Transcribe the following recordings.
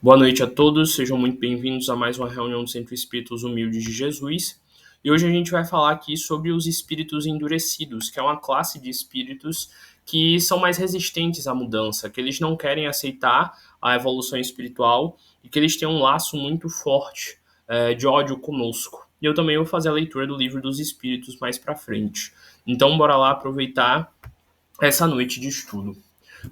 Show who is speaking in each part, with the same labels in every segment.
Speaker 1: Boa noite a todos, sejam muito bem-vindos a mais uma reunião do Centro Espíritos Humildes de Jesus. E hoje a gente vai falar aqui sobre os espíritos endurecidos, que é uma classe de espíritos que são mais resistentes à mudança, que eles não querem aceitar a evolução espiritual e que eles têm um laço muito forte de ódio conosco. E eu também vou fazer a leitura do Livro dos Espíritos mais para frente. Então, bora lá aproveitar essa noite de estudo.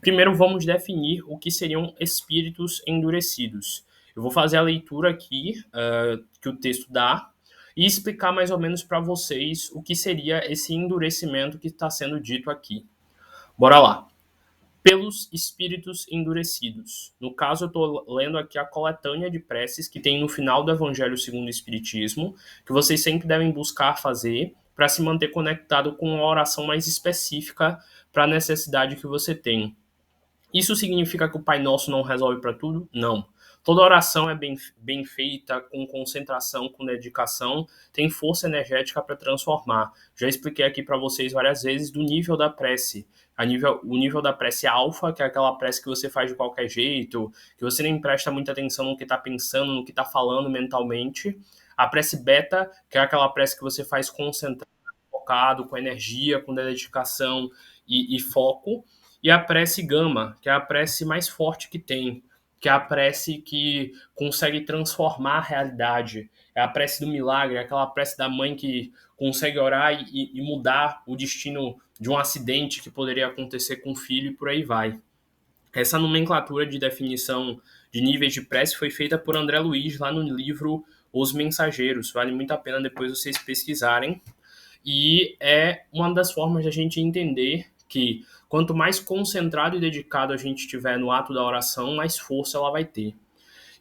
Speaker 1: Primeiro, vamos definir o que seriam espíritos endurecidos. Eu vou fazer a leitura aqui que o texto dá e explicar mais ou menos para vocês o que seria esse endurecimento que está sendo dito aqui. Bora lá. Pelos espíritos endurecidos. No caso, eu estou lendo aqui a coletânea de preces que tem no final do Evangelho segundo o Espiritismo, que vocês sempre devem buscar fazer para se manter conectado com uma oração mais específica para a necessidade que você tem. Isso significa que o Pai Nosso não resolve para tudo? Não. Toda oração é bem feita, com concentração, com dedicação, tem força energética para transformar. Já expliquei aqui para vocês várias vezes do nível da prece. O nível da prece alfa, que é aquela prece que você faz de qualquer jeito, que você nem presta muita atenção no que está pensando, no que está falando mentalmente. A prece beta, que é aquela prece que você faz concentrado, focado, com energia, com dedicação e foco. E a prece gama, que é a prece mais forte que tem, que é a prece que consegue transformar a realidade. É a prece do milagre, é aquela prece da mãe que consegue orar e mudar o destino de um acidente que poderia acontecer com o filho e por aí vai. Essa nomenclatura de definição de níveis de prece foi feita por André Luiz lá no livro Os Mensageiros. Vale muito a pena depois vocês pesquisarem. E é uma das formas de a gente entender que quanto mais concentrado e dedicado a gente estiver no ato da oração, mais força ela vai ter.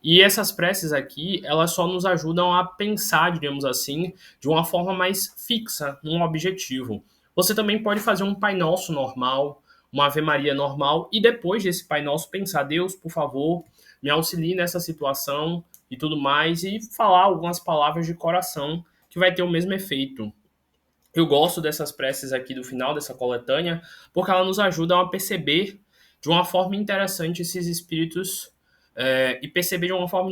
Speaker 1: E essas preces aqui, elas só nos ajudam a pensar, digamos assim, de uma forma mais fixa, num objetivo. Você também pode fazer um Pai Nosso normal, uma Ave Maria normal, e depois desse Pai Nosso pensar, Deus, por favor, me auxilie nessa situação e tudo mais, e falar algumas palavras de coração que vai ter o mesmo efeito. Eu gosto dessas preces aqui do final dessa coletânea, porque ela nos ajuda a perceber de uma forma interessante esses espíritos e perceber de uma forma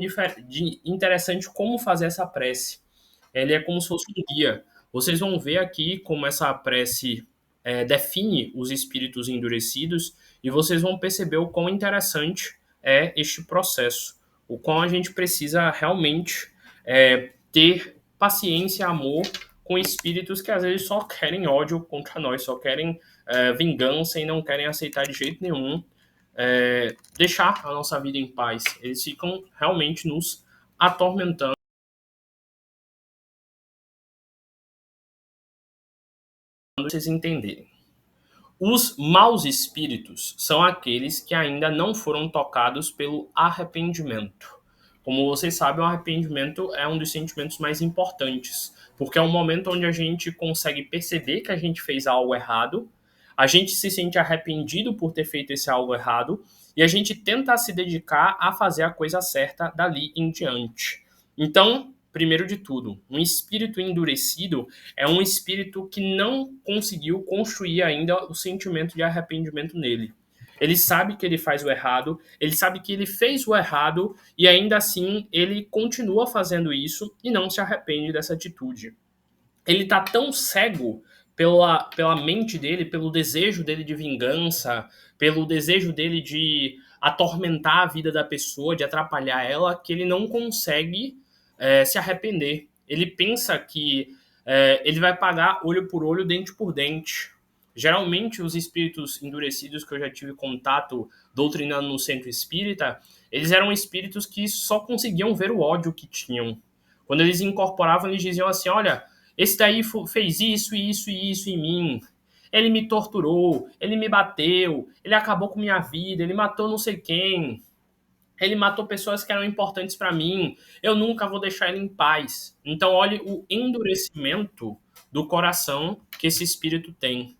Speaker 1: interessante como fazer essa prece. Ele é como se fosse um guia. Vocês vão ver aqui como essa prece define os espíritos endurecidos e vocês vão perceber o quão interessante é este processo. O quão a gente precisa realmente ter paciência, amor com espíritos que às vezes só querem ódio contra nós, só querem vingança e não querem aceitar de jeito nenhum deixar a nossa vida em paz. Eles ficam realmente nos atormentando. Vocês entenderem. Os maus espíritos são aqueles que ainda não foram tocados pelo arrependimento. Como vocês sabem, o arrependimento é um dos sentimentos mais importantes, porque é um momento onde a gente consegue perceber que a gente fez algo errado, a gente se sente arrependido por ter feito esse algo errado, e a gente tenta se dedicar a fazer a coisa certa dali em diante. Então, primeiro de tudo, um espírito endurecido é um espírito que não conseguiu construir ainda o sentimento de arrependimento nele. Ele sabe que ele faz o errado, ele sabe que ele fez o errado e ainda assim ele continua fazendo isso e não se arrepende dessa atitude. Ele tá tão cego pela mente dele, pelo desejo dele de vingança, pelo desejo dele de atormentar a vida da pessoa, de atrapalhar ela, que ele não consegue se arrepender. Ele pensa que ele vai pagar olho por olho, dente por dente. Geralmente, os espíritos endurecidos que eu já tive contato doutrinando no centro espírita, eles eram espíritos que só conseguiam ver o ódio que tinham. Quando eles incorporavam, eles diziam assim: olha, esse daí fez isso, isso e isso em mim. Ele me torturou, ele me bateu, ele acabou com minha vida, ele matou não sei quem. Ele matou pessoas que eram importantes para mim. Eu nunca vou deixar ele em paz. Então, olhe o endurecimento do coração que esse espírito tem.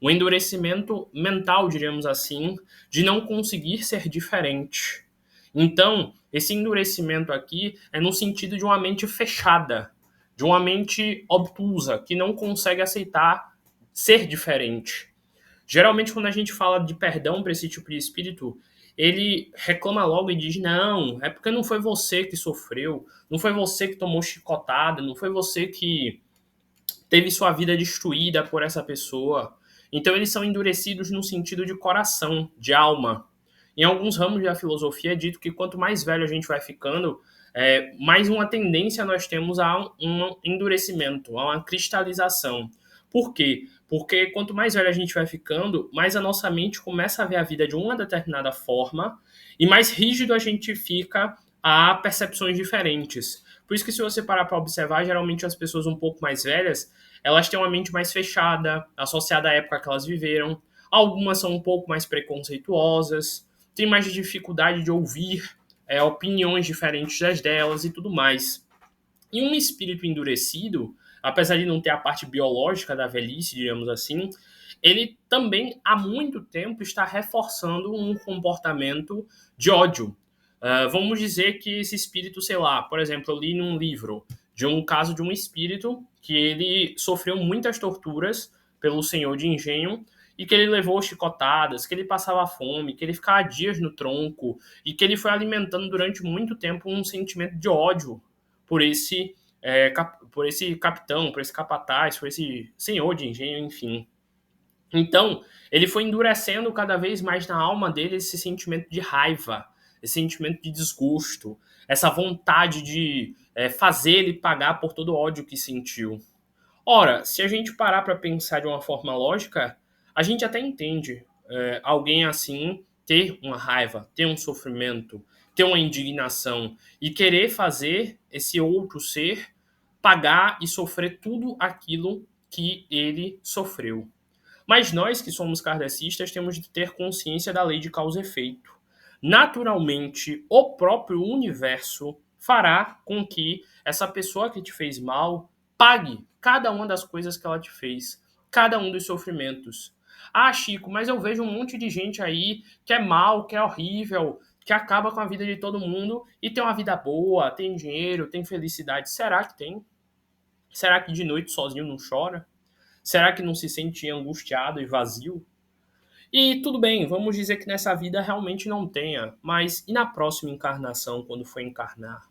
Speaker 1: O endurecimento mental, diríamos assim, de não conseguir ser diferente. Então, esse endurecimento aqui é no sentido de uma mente fechada, de uma mente obtusa, que não consegue aceitar ser diferente. Geralmente, quando a gente fala de perdão para esse tipo de espírito, ele reclama logo e diz: não, é porque não foi você que sofreu, não foi você que tomou chicotada, não foi você que teve sua vida destruída por essa pessoa. Então eles são endurecidos no sentido de coração, de alma. Em alguns ramos da filosofia é dito que quanto mais velho a gente vai ficando, mais uma tendência nós temos a um endurecimento, a uma cristalização. Por quê? Porque quanto mais velho a gente vai ficando, mais a nossa mente começa a ver a vida de uma determinada forma e mais rígido a gente fica a percepções diferentes. Por isso que se você parar para observar, geralmente as pessoas um pouco mais velhas, elas têm uma mente mais fechada, associada à época que elas viveram. Algumas são um pouco mais preconceituosas, têm mais dificuldade de ouvir opiniões diferentes das delas e tudo mais. E um espírito endurecido, apesar de não ter a parte biológica da velhice, digamos assim, ele também há muito tempo está reforçando um comportamento de ódio. Vamos dizer que esse espírito, sei lá, por exemplo, eu li num livro de um caso de um espírito que ele sofreu muitas torturas pelo senhor de engenho e que ele levou chicotadas, que ele passava fome, que ele ficava dias no tronco e que ele foi alimentando durante muito tempo um sentimento de ódio por por esse capitão, por esse capataz, por esse senhor de engenho, enfim. Então, ele foi endurecendo cada vez mais na alma dele esse sentimento de raiva, esse sentimento de desgosto, essa vontade de fazer ele pagar por todo o ódio que sentiu. Ora, se a gente parar para pensar de uma forma lógica, a gente até entende alguém assim ter uma raiva, ter um sofrimento, ter uma indignação e querer fazer esse outro ser pagar e sofrer tudo aquilo que ele sofreu. Mas nós que somos kardecistas temos de ter consciência da lei de causa e efeito. Naturalmente, o próprio universo fará com que essa pessoa que te fez mal pague cada uma das coisas que ela te fez, cada um dos sofrimentos. Ah, Chico, mas eu vejo um monte de gente aí que é mal, que é horrível, que acaba com a vida de todo mundo e tem uma vida boa, tem dinheiro, tem felicidade. Será que tem? Será que de noite sozinho não chora? Será que não se sente angustiado e vazio? E tudo bem, vamos dizer que nessa vida realmente não tenha, mas e na próxima encarnação, quando for encarnar?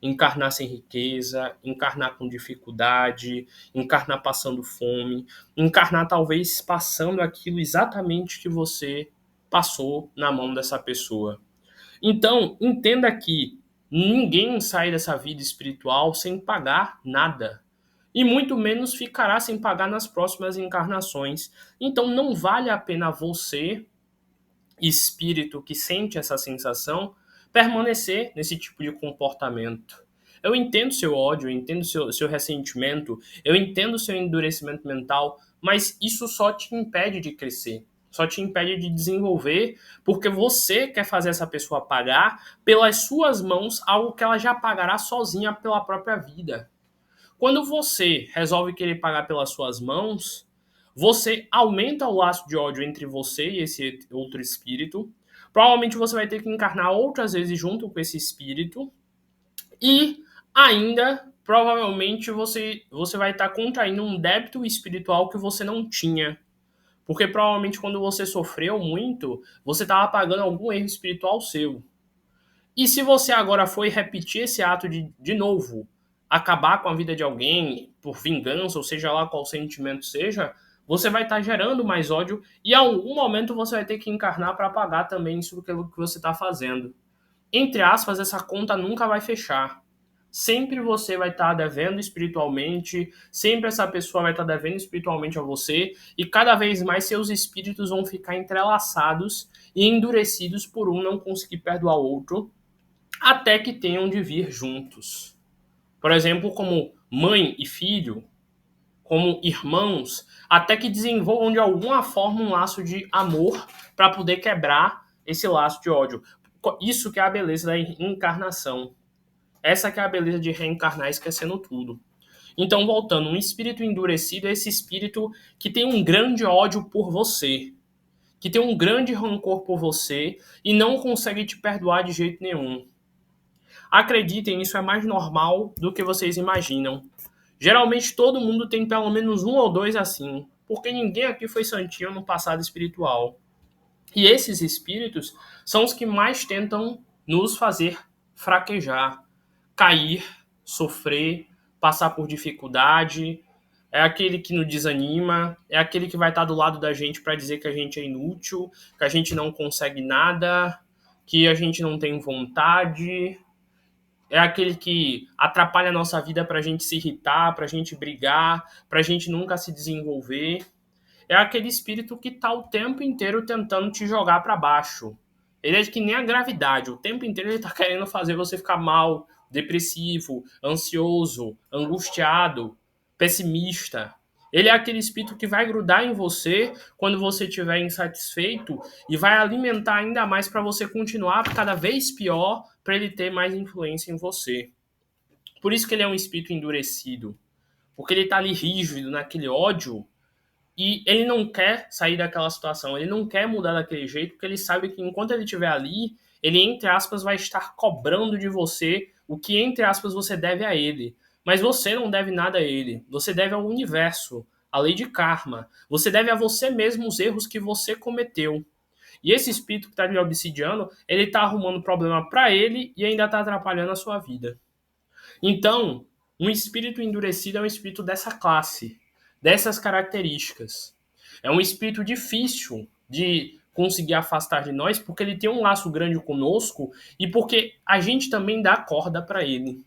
Speaker 1: Encarnar sem riqueza, encarnar com dificuldade, encarnar passando fome, encarnar talvez passando aquilo exatamente que você passou na mão dessa pessoa. Então, entenda que ninguém sai dessa vida espiritual sem pagar nada. E muito menos ficará sem pagar nas próximas encarnações. Então, não vale a pena você, espírito que sente essa sensação, permanecer nesse tipo de comportamento. Eu entendo seu ódio, eu entendo seu ressentimento, eu entendo seu endurecimento mental, mas isso só te impede de crescer, só te impede de desenvolver, porque você quer fazer essa pessoa pagar pelas suas mãos algo que ela já pagará sozinha pela própria vida. Quando você resolve querer pagar pelas suas mãos, você aumenta o laço de ódio entre você e esse outro espírito. Provavelmente você vai ter que encarnar outras vezes junto com esse espírito. E ainda, provavelmente, você vai estar contraindo um débito espiritual que você não tinha. Porque provavelmente quando você sofreu muito, você estava pagando algum erro espiritual seu. E se você agora for repetir esse ato de novo, acabar com a vida de alguém por vingança, ou seja lá qual sentimento seja, você vai estar gerando mais ódio e em algum momento você vai ter que encarnar para pagar também isso que você está fazendo. Entre aspas, essa conta nunca vai fechar. Sempre você vai estar devendo espiritualmente, sempre essa pessoa vai estar devendo espiritualmente a você, e cada vez mais seus espíritos vão ficar entrelaçados e endurecidos por um não conseguir perdoar o outro, até que tenham de vir juntos. Por exemplo, como mãe e filho, como irmãos, até que desenvolvam de alguma forma um laço de amor para poder quebrar esse laço de ódio. Isso que é a beleza da encarnação. Essa que é a beleza de reencarnar esquecendo tudo. Então, voltando, um espírito endurecido é esse espírito que tem um grande ódio por você, que tem um grande rancor por você e não consegue te perdoar de jeito nenhum. Acreditem, isso é mais normal do que vocês imaginam. Geralmente todo mundo tem pelo menos um ou dois assim, porque ninguém aqui foi santinho no passado espiritual. E esses espíritos são os que mais tentam nos fazer fraquejar, cair, sofrer, passar por dificuldade. É aquele que nos desanima, é aquele que vai estar do lado da gente para dizer que a gente é inútil, que a gente não consegue nada, que a gente não tem vontade. É aquele que atrapalha a nossa vida para a gente se irritar, para a gente brigar, para a gente nunca se desenvolver. É aquele espírito que está o tempo inteiro tentando te jogar para baixo. Ele é que nem a gravidade, o tempo inteiro ele está querendo fazer você ficar mal, depressivo, ansioso, angustiado, pessimista. Ele é aquele espírito que vai grudar em você quando você estiver insatisfeito e vai alimentar ainda mais para você continuar cada vez pior, para ele ter mais influência em você. Por isso que ele é um espírito endurecido, porque ele está ali rígido naquele ódio e ele não quer sair daquela situação, ele não quer mudar daquele jeito, porque ele sabe que enquanto ele estiver ali, ele, entre aspas, vai estar cobrando de você o que, entre aspas, você deve a ele. Mas você não deve nada a ele, você deve ao universo, à lei de karma. Você deve a você mesmo os erros que você cometeu. E esse espírito que está lhe obsidiando, ele está arrumando problema para ele e ainda está atrapalhando a sua vida. Então, um espírito endurecido é um espírito dessa classe, dessas características. É um espírito difícil de conseguir afastar de nós, porque ele tem um laço grande conosco e porque a gente também dá corda para ele.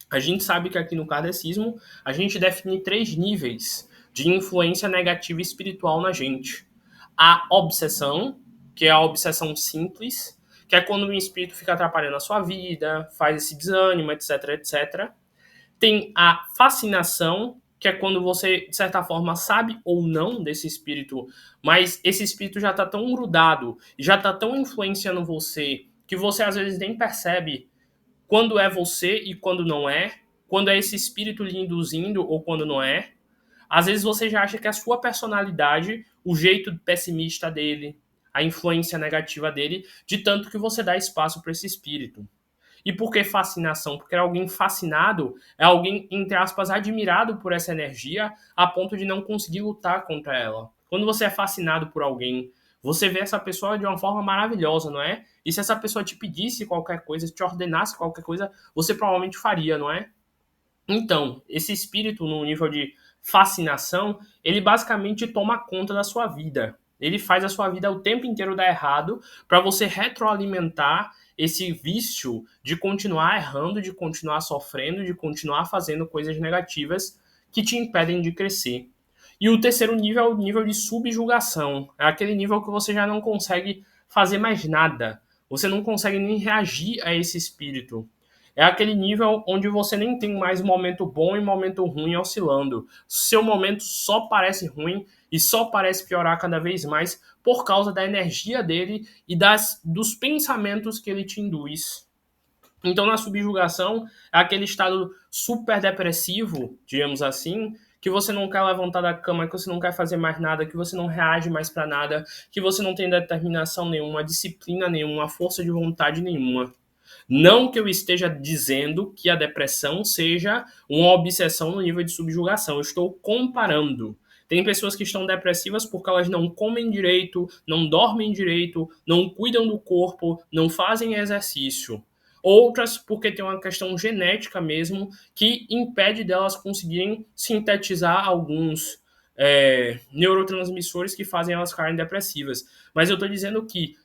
Speaker 1: A gente sabe que aqui no kardecismo a gente define 3 níveis de influência negativa espiritual na gente. A obsessão, que é a obsessão simples, que é quando o espírito fica atrapalhando a sua vida, faz esse desânimo, etc, etc. Tem a fascinação, que é quando você, de certa forma, sabe ou não desse espírito, mas esse espírito já está tão grudado, já está tão influenciando você, que você às vezes nem percebe quando é você e quando não é, quando é esse espírito lhe induzindo ou quando não é. Às vezes você já acha que a sua personalidade, o jeito pessimista dele, a influência negativa dele, de tanto que você dá espaço para esse espírito. E por que fascinação? Porque alguém fascinado é alguém, entre aspas, admirado por essa energia a ponto de não conseguir lutar contra ela. Quando você é fascinado por alguém, você vê essa pessoa de uma forma maravilhosa, não é? E se essa pessoa te pedisse qualquer coisa, te ordenasse qualquer coisa, você provavelmente faria, não é? Então, esse espírito no nível de fascinação, ele basicamente toma conta da sua vida. Ele faz a sua vida o tempo inteiro dar errado para você retroalimentar esse vício de continuar errando, de continuar sofrendo, de continuar fazendo coisas negativas que te impedem de crescer. E o terceiro nível é o nível de subjugação. É aquele nível que você já não consegue fazer mais nada. Você não consegue nem reagir a esse espírito. É aquele nível onde você nem tem mais momento bom e momento ruim oscilando. Seu momento só parece ruim e só parece piorar cada vez mais por causa da energia dele e dos pensamentos que ele te induz. Então, na subjugação, é aquele estado super depressivo, digamos assim, que você não quer levantar da cama, que você não quer fazer mais nada, que você não reage mais para nada, que você não tem determinação nenhuma, disciplina nenhuma, força de vontade nenhuma. Não que eu esteja dizendo que a depressão seja uma obsessão no nível de subjugação. Eu estou comparando. Tem pessoas que estão depressivas porque elas não comem direito, não dormem direito, não cuidam do corpo, não fazem exercício. Outras porque tem uma questão genética mesmo que impede delas conseguirem sintetizar alguns neurotransmissores que fazem elas ficarem depressivas. Mas eu estou dizendo que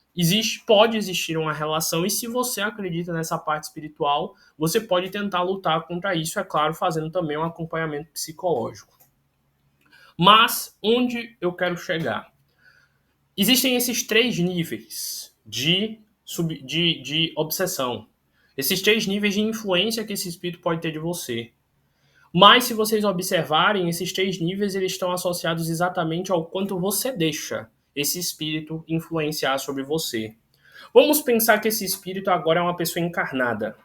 Speaker 1: pode existir uma relação, e se você acredita nessa parte espiritual, você pode tentar lutar contra isso, é claro, fazendo também um acompanhamento psicológico. Mas, onde eu quero chegar? Existem esses 3 níveis de obsessão. Esses 3 níveis de influência que esse espírito pode ter de você. Mas, se vocês observarem, esses 3 níveis eles estão associados exatamente ao quanto você deixa esse espírito influenciar sobre você. Vamos pensar que esse espírito agora é uma pessoa encarnada.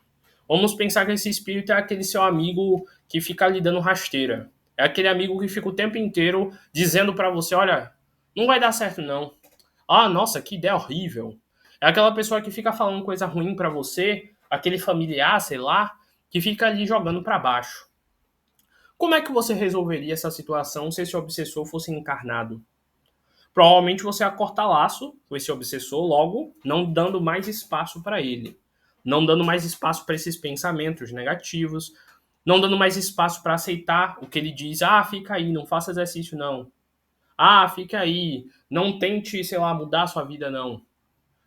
Speaker 1: Vamos pensar que esse espírito é aquele seu amigo que fica lhe dando rasteira. É aquele amigo que fica o tempo inteiro dizendo para você, olha, não vai dar certo não. Ah, nossa, que ideia horrível. É aquela pessoa que fica falando coisa ruim para você, aquele familiar, sei lá, que fica ali jogando para baixo. Como é que você resolveria essa situação se esse obsessor fosse encarnado? provavelmente você ia cortar laço com esse obsessor, logo não dando mais espaço para ele, não dando mais espaço para esses pensamentos negativos, não dando mais espaço para aceitar o que ele diz. Ah, fica aí, não faça exercício não. Ah, fica aí, não tente, sei lá, mudar a sua vida não.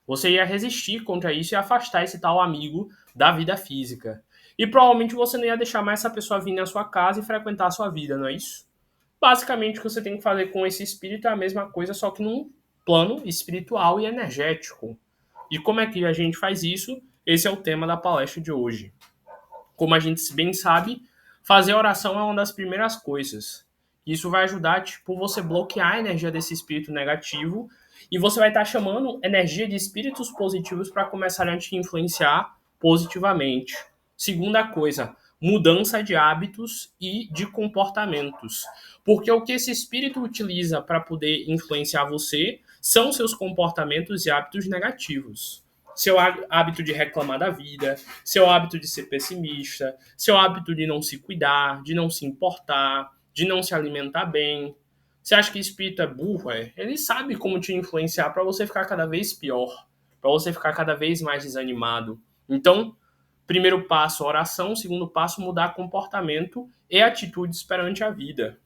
Speaker 1: Você ia resistir contra isso e afastar esse tal amigo da vida física. E provavelmente você não ia deixar mais essa pessoa vir na sua casa e frequentar a sua vida, não é isso? Basicamente, o que você tem que fazer com esse espírito é a mesma coisa, só que num plano espiritual e energético. E como é que a gente faz isso? Esse é o tema da palestra de hoje. Como a gente bem sabe, fazer oração é uma das primeiras coisas. Isso vai ajudar, tipo, você bloquear a energia desse espírito negativo e você vai estar chamando energia de espíritos positivos para começarem a te influenciar positivamente. Segunda coisa, mudança de hábitos e de comportamentos. Porque o que esse espírito utiliza para poder influenciar você são seus comportamentos e hábitos negativos. Seu hábito de reclamar da vida, seu hábito de ser pessimista, seu hábito de não se cuidar, de não se importar, de não se alimentar bem. Você acha que espírito é burro? É? Ele sabe como te influenciar para você ficar cada vez pior, para você ficar cada vez mais desanimado. Então, primeiro passo, oração. Segundo passo, mudar comportamento e atitudes perante a vida.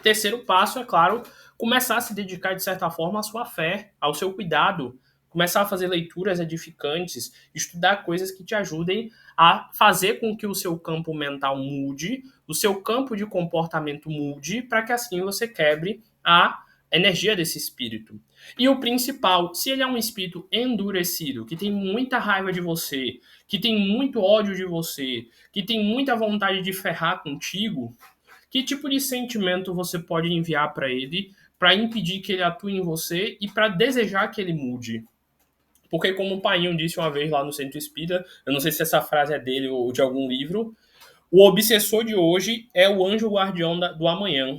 Speaker 1: Terceiro passo, é claro, começar a se dedicar, de certa forma, à sua fé, ao seu cuidado, começar a fazer leituras edificantes, estudar coisas que te ajudem a fazer com que o seu campo mental mude, o seu campo de comportamento mude, para que assim você quebre a energia desse espírito. E o principal, se ele é um espírito endurecido, que tem muita raiva de você, que tem muito ódio de você, que tem muita vontade de ferrar contigo, que tipo de sentimento você pode enviar para ele para impedir que ele atue em você e para desejar que ele mude? Porque, como o Painho disse uma vez lá no Centro Espírita, eu não sei se essa frase é dele ou de algum livro, o obsessor de hoje é o anjo guardião do amanhã.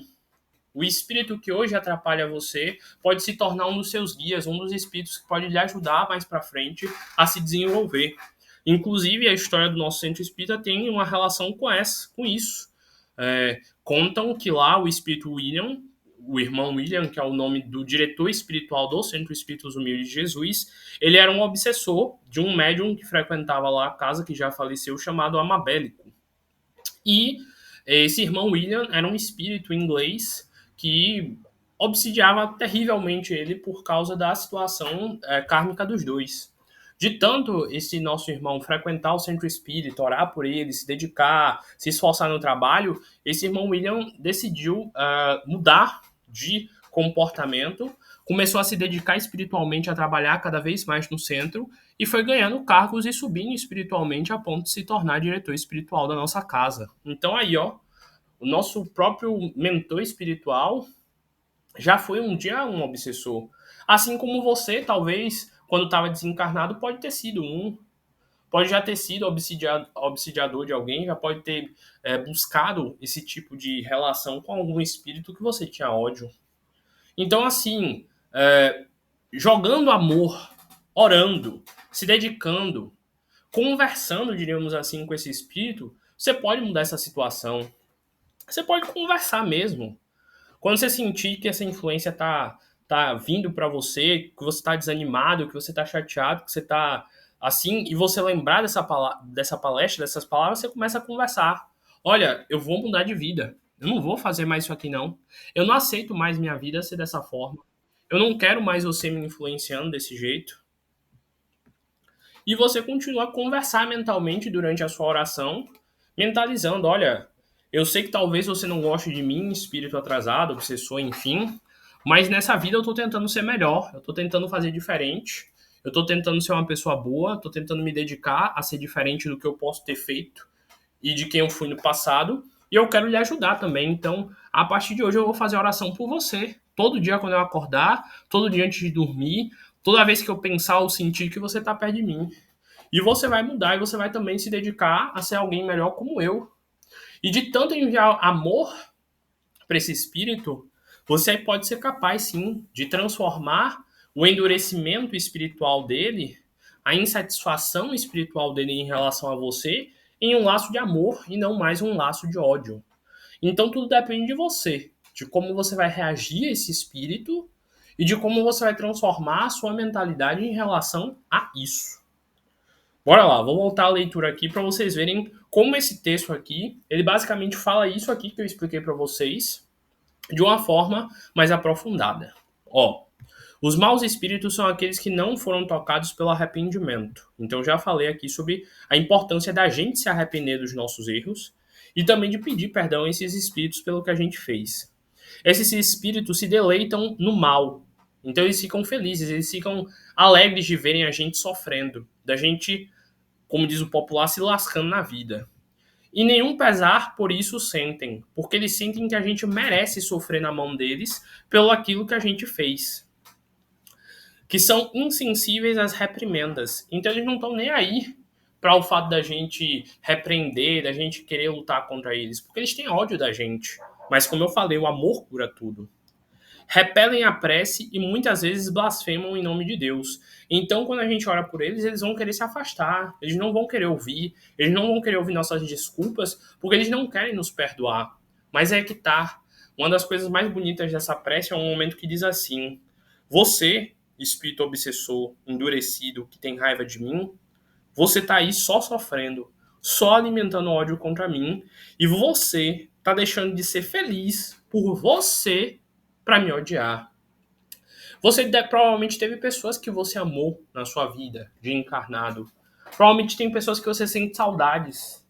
Speaker 1: O espírito que hoje atrapalha você pode se tornar um dos seus guias, um dos espíritos que pode lhe ajudar mais para frente a se desenvolver. Inclusive, a história do nosso Centro Espírita tem uma relação com isso. Contam que lá o espírito William, o irmão William, que é o nome do diretor espiritual do Centro Espíritos Humildes de Jesus, ele era um obsessor de um médium que frequentava lá a casa, que já faleceu, chamado Amabélico. E esse irmão William era um espírito inglês que obsidiava terrivelmente ele por causa da situação kármica dos dois. De tanto esse nosso irmão frequentar o centro espírita, orar por ele, se dedicar, se esforçar no trabalho, esse irmão William decidiu mudar de comportamento, começou a se dedicar espiritualmente, a trabalhar cada vez mais no centro e foi ganhando cargos e subindo espiritualmente a ponto de se tornar diretor espiritual da nossa casa. Então aí, ó, o nosso próprio mentor espiritual já foi um dia um obsessor. Assim como você, talvez, quando estava desencarnado, pode ter sido um. Pode já ter sido obsidiador de alguém, já pode ter buscado esse tipo de relação com algum espírito que você tinha ódio. Então, assim, jogando amor, orando, se dedicando, conversando, diríamos assim, com esse espírito, você pode mudar essa situação. Você pode conversar mesmo. Quando você sentir que essa influência tá vindo para você, que você tá desanimado, que você tá chateado, que você tá assim, e você lembrar dessa palestra, dessas palavras, você começa a conversar. Olha, eu vou mudar de vida. Eu não vou fazer mais isso aqui, não. Eu não aceito mais minha vida ser dessa forma. Eu não quero mais você me influenciando desse jeito. E você continua a conversar mentalmente durante a sua oração, mentalizando, olha, eu sei que talvez você não goste de mim, espírito atrasado, obsessor, enfim, mas nessa vida eu tô tentando ser melhor, eu tô tentando fazer diferente, eu tô tentando ser uma pessoa boa, tô tentando me dedicar a ser diferente do que eu posso ter feito e de quem eu fui no passado, e eu quero lhe ajudar também. Então, a partir de hoje eu vou fazer oração por você. Todo dia quando eu acordar, todo dia antes de dormir, toda vez que eu pensar ou sentir que você tá perto de mim. E você vai mudar e você vai também se dedicar a ser alguém melhor como eu. E de tanto enviar amor para esse espírito, você pode ser capaz sim de transformar o endurecimento espiritual dele, a insatisfação espiritual dele em relação a você, em um laço de amor e não mais um laço de ódio. Então tudo depende de você, de como você vai reagir a esse espírito e de como você vai transformar a sua mentalidade em relação a isso. Bora lá, vou voltar a leitura aqui para vocês verem como esse texto aqui, ele basicamente fala isso aqui que eu expliquei para vocês de uma forma mais aprofundada. Ó, os maus espíritos são aqueles que não foram tocados pelo arrependimento. Então já falei aqui sobre a importância da gente se arrepender dos nossos erros e também de pedir perdão a esses espíritos pelo que a gente fez. Esses espíritos se deleitam no mal. Então eles ficam felizes, eles ficam alegres de verem a gente sofrendo, da gente, como diz o popular, se lascando na vida. E nenhum pesar por isso sentem, porque eles sentem que a gente merece sofrer na mão deles pelo aquilo que a gente fez. Que são insensíveis às reprimendas. Então eles não estão nem aí para o fato da gente repreender, da gente querer lutar contra eles, porque eles têm ódio da gente. Mas como eu falei, o amor cura tudo. Repelem a prece e muitas vezes blasfemam em nome de Deus. Então, quando a gente ora por eles, eles vão querer se afastar, eles não vão querer ouvir, eles não vão querer ouvir nossas desculpas, porque eles não querem nos perdoar. Mas é que tá. Uma das coisas mais bonitas dessa prece é um momento que diz assim: Você, espírito obsessor, endurecido, que tem raiva de mim, você tá aí só sofrendo, só alimentando ódio contra mim, e você tá deixando de ser feliz por você para me odiar. Provavelmente teve pessoas que você amou na sua vida, de encarnado. Provavelmente tem pessoas que você sente saudades.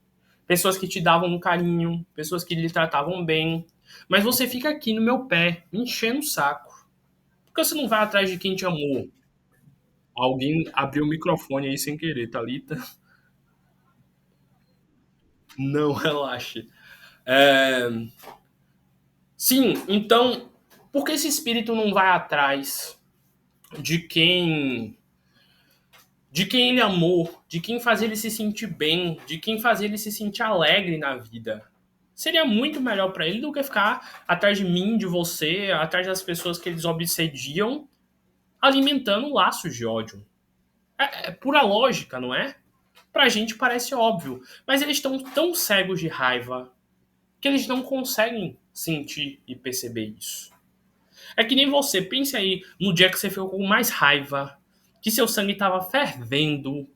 Speaker 1: Pessoas que te davam um carinho, pessoas que lhe tratavam bem. Mas você fica aqui no meu pé, me enchendo o saco. Por que você não vai atrás de quem te amou? Alguém abriu o microfone aí sem querer, Thalita. Não, relaxe. É... Sim, então, por que esse espírito não vai atrás de quem ele amou, de quem faz ele se sentir bem, de quem faz ele se sentir alegre na vida? Seria muito melhor para ele do que ficar atrás de mim, de você, atrás das pessoas que eles obsediam, alimentando laços de ódio. É pura lógica, não é? Pra gente parece óbvio, mas eles estão tão cegos de raiva que eles não conseguem sentir e perceber isso. É que nem você, pense aí no dia que você ficou com mais raiva, que seu sangue estava fervendo,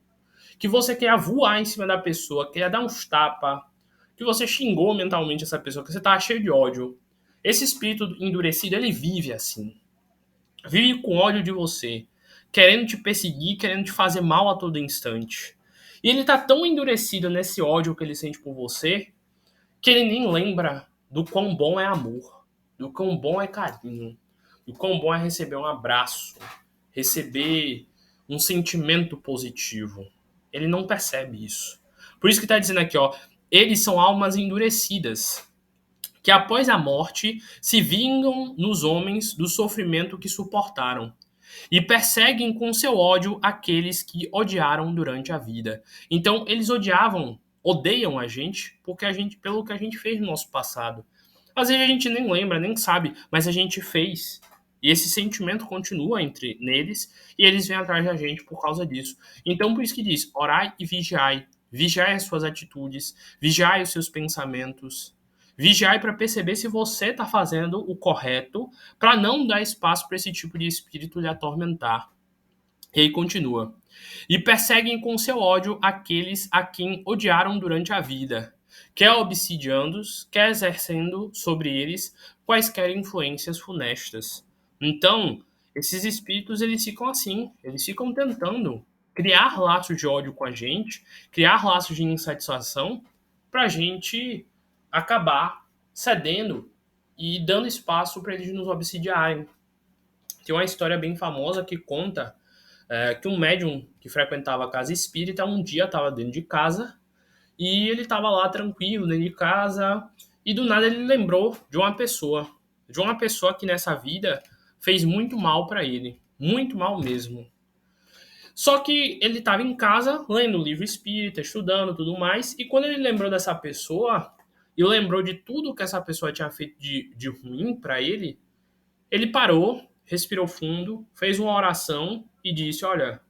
Speaker 1: que você queria voar em cima da pessoa, queria dar uns tapas, que você xingou mentalmente essa pessoa, que você estava cheio de ódio. Esse espírito endurecido, ele vive assim. Vive com ódio de você, querendo te perseguir, querendo te fazer mal a todo instante. E ele tá tão endurecido nesse ódio que ele sente por você, que ele nem lembra do quão bom é amor, do quão bom é carinho, do quão bom é receber um abraço, receber um sentimento positivo. Ele não percebe isso. Por isso que está dizendo aqui, ó, eles são almas endurecidas, que após a morte se vingam nos homens do sofrimento que suportaram e perseguem com seu ódio aqueles que odiaram durante a vida. Então, eles odeiam a gente, porque pelo que a gente fez no nosso passado. Às vezes a gente nem lembra, nem sabe, mas a gente fez. E esse sentimento continua entre neles e eles vêm atrás da gente por causa disso. Então, por isso que diz: orai e vigiai. Vigiai as suas atitudes, vigiai os seus pensamentos, vigiai para perceber se você está fazendo o correto para não dar espaço para esse tipo de espírito lhe atormentar. E aí continua. E perseguem com seu ódio aqueles a quem odiaram durante a vida, quer obsidiando-os, quer exercendo sobre eles quaisquer influências funestas. Então, esses espíritos eles ficam assim, eles ficam tentando criar laços de ódio com a gente, criar laços de insatisfação, para a gente acabar cedendo e dando espaço para eles nos obsidiarem. Tem uma história bem famosa que conta que um médium que frequentava a casa espírita um dia estava dentro de casa e ele estava lá tranquilo dentro de casa e do nada ele lembrou de uma pessoa que nessa vida fez muito mal para ele, muito mal mesmo. Só que ele estava em casa lendo o livro espírita, estudando tudo mais, e quando ele lembrou dessa pessoa e lembrou de tudo que essa pessoa tinha feito de ruim para ele parou, respirou fundo, fez uma oração e disse: Olha,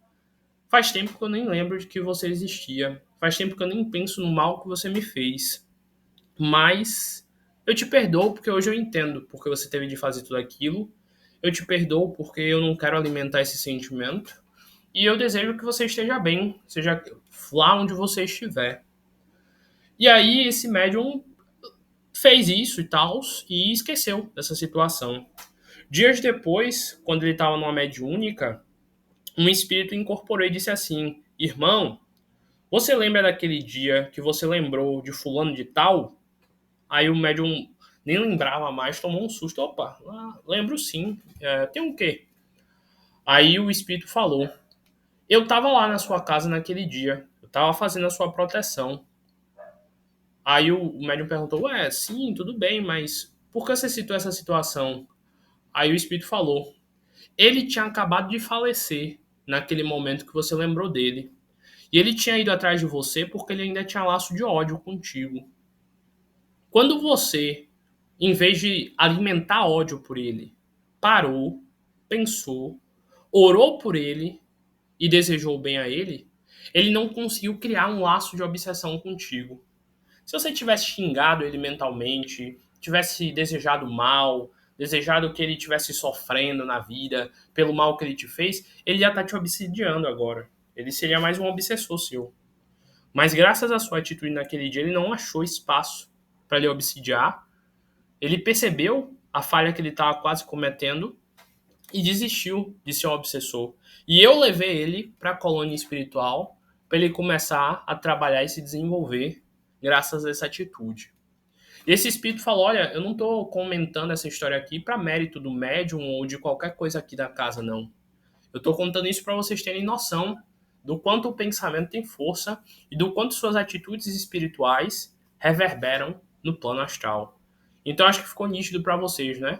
Speaker 1: faz tempo que eu nem lembro de que você existia. Faz tempo que eu nem penso no mal que você me fez. Mas eu te perdoo porque hoje eu entendo porque você teve de fazer tudo aquilo. eu te perdoo porque eu não quero alimentar esse sentimento, e eu desejo que você esteja bem, seja lá onde você estiver. E aí esse médium fez isso e tal, e esqueceu dessa situação. Dias depois, quando ele estava numa mediúnica, um espírito incorporou e disse assim: Irmão, você lembra daquele dia que você lembrou de fulano de tal? Aí o médium nem lembrava mais, tomou um susto. Opa, lembro sim. Tem um quê? Aí o espírito falou: Eu estava lá na sua casa naquele dia. Eu estava fazendo a sua proteção. Aí o médium perguntou: Ué, sim, tudo bem, mas por que você citou essa situação? Aí o espírito falou: Ele tinha acabado de falecer naquele momento que você lembrou dele. E ele tinha ido atrás de você porque ele ainda tinha laço de ódio contigo. Quando você, em vez de alimentar ódio por ele, parou, pensou, orou por ele e desejou bem a ele não conseguiu criar um laço de obsessão contigo. Se você tivesse xingado ele mentalmente, tivesse desejado mal, desejado que ele estivesse sofrendo na vida pelo mal que ele te fez, ele ia estar te obsidiando agora. Ele seria mais um obsessor seu. Mas graças à sua atitude naquele dia, ele não achou espaço para lhe obsidiar. Ele percebeu a falha que ele estava quase cometendo e desistiu de ser um obsessor. E eu levei ele para a colônia espiritual para ele começar a trabalhar e se desenvolver graças a essa atitude. E esse espírito falou: Olha, eu não estou comentando essa história aqui para mérito do médium ou de qualquer coisa aqui da casa, não. Eu estou contando isso para vocês terem noção do quanto o pensamento tem força e do quanto suas atitudes espirituais reverberam no plano astral. Então acho que ficou nítido para vocês, né?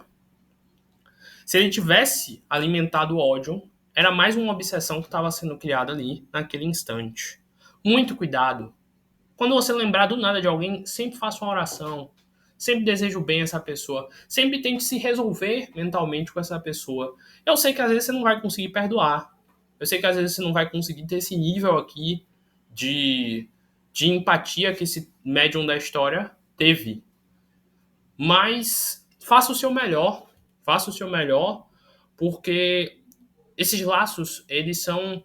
Speaker 1: Se ele tivesse alimentado o ódio, era mais uma obsessão que estava sendo criada ali naquele instante. Muito cuidado. Quando você lembrar do nada de alguém, sempre faça uma oração. Sempre desejo bem a essa pessoa. Sempre tente se resolver mentalmente com essa pessoa. Eu sei que às vezes você não vai conseguir perdoar. Eu sei que às vezes você não vai conseguir ter esse nível aqui de, de empatia que esse médium da história teve. Mas faça o seu melhor. Faça o seu melhor, porque esses laços, eles são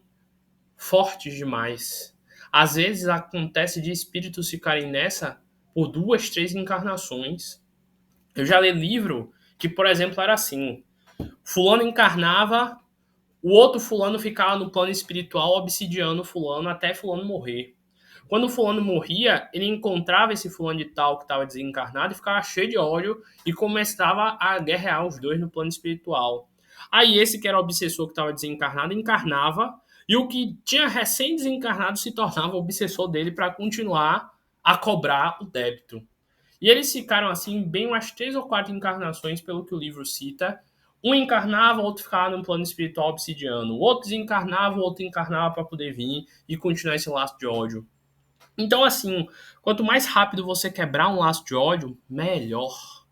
Speaker 1: fortes demais. Às vezes acontece de espíritos ficarem nessa por 2, 3 encarnações. Eu já li livro que, por exemplo, era assim: fulano encarnava, o outro fulano ficava no plano espiritual obsidiando o fulano até fulano morrer. Quando o fulano morria, ele encontrava esse fulano de tal que estava desencarnado e ficava cheio de ódio e começava a guerrear os dois no plano espiritual. Aí esse que era o obsessor que estava desencarnado encarnava e o que tinha recém-desencarnado se tornava o obsessor dele para continuar a cobrar o débito. E eles ficaram assim bem umas 3 ou 4 encarnações, pelo que o livro cita. Um encarnava, o outro ficava no plano espiritual obsidiano. O outro desencarnava, o outro encarnava para poder vir e continuar esse laço de ódio. Então, assim, quanto mais rápido você quebrar um laço de ódio, melhor.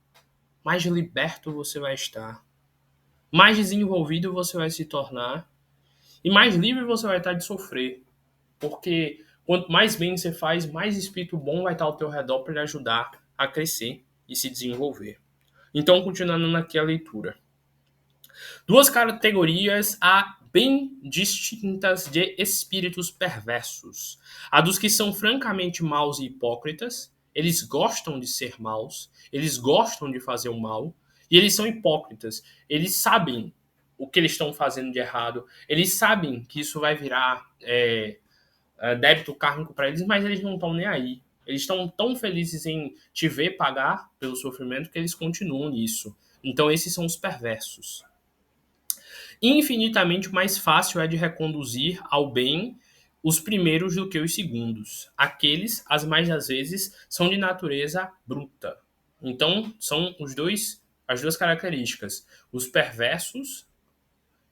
Speaker 1: Mais liberto você vai estar. Mais desenvolvido você vai se tornar. E mais livre você vai estar de sofrer. Porque quanto mais bem você faz, mais espírito bom vai estar ao teu redor para lhe ajudar a crescer e se desenvolver. Então, continuando aqui a leitura. 2 categorias bem distintas de espíritos perversos. A dos que são francamente maus e hipócritas, eles gostam de ser maus, eles gostam de fazer o mal, e eles são hipócritas. Eles sabem o que eles estão fazendo de errado, eles sabem que isso vai virar débito kármico para eles, mas eles não estão nem aí. Eles estão tão felizes em te ver pagar pelo sofrimento que eles continuam nisso. Então, esses são os perversos. Infinitamente mais fácil é de reconduzir ao bem os primeiros do que os segundos. Aqueles, as mais das vezes, são de natureza bruta. Então, são as 2 características. Os perversos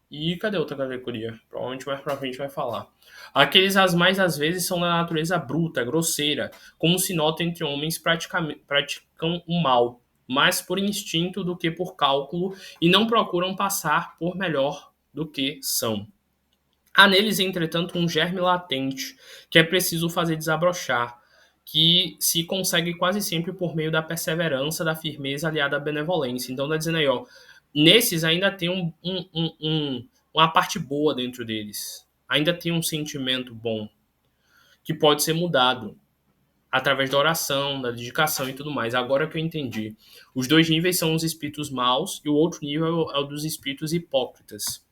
Speaker 1: e cadê outra categoria? Provavelmente mais pra frente vai falar. Aqueles, as mais das vezes, são da natureza bruta, grosseira, como se nota entre homens praticam o mal, mais por instinto do que por cálculo, e não procuram passar por melhor do que são. Há neles, entretanto, um germe latente, que é preciso fazer desabrochar, que se consegue quase sempre por meio da perseverança, da firmeza aliada à benevolência. Então, tá dizendo aí, ó, nesses ainda tem uma parte boa dentro deles. Ainda tem um sentimento bom que pode ser mudado através da oração, da dedicação e tudo mais. Agora que eu entendi. Os dois níveis são os espíritos maus e o outro nível é o dos espíritos hipócritas.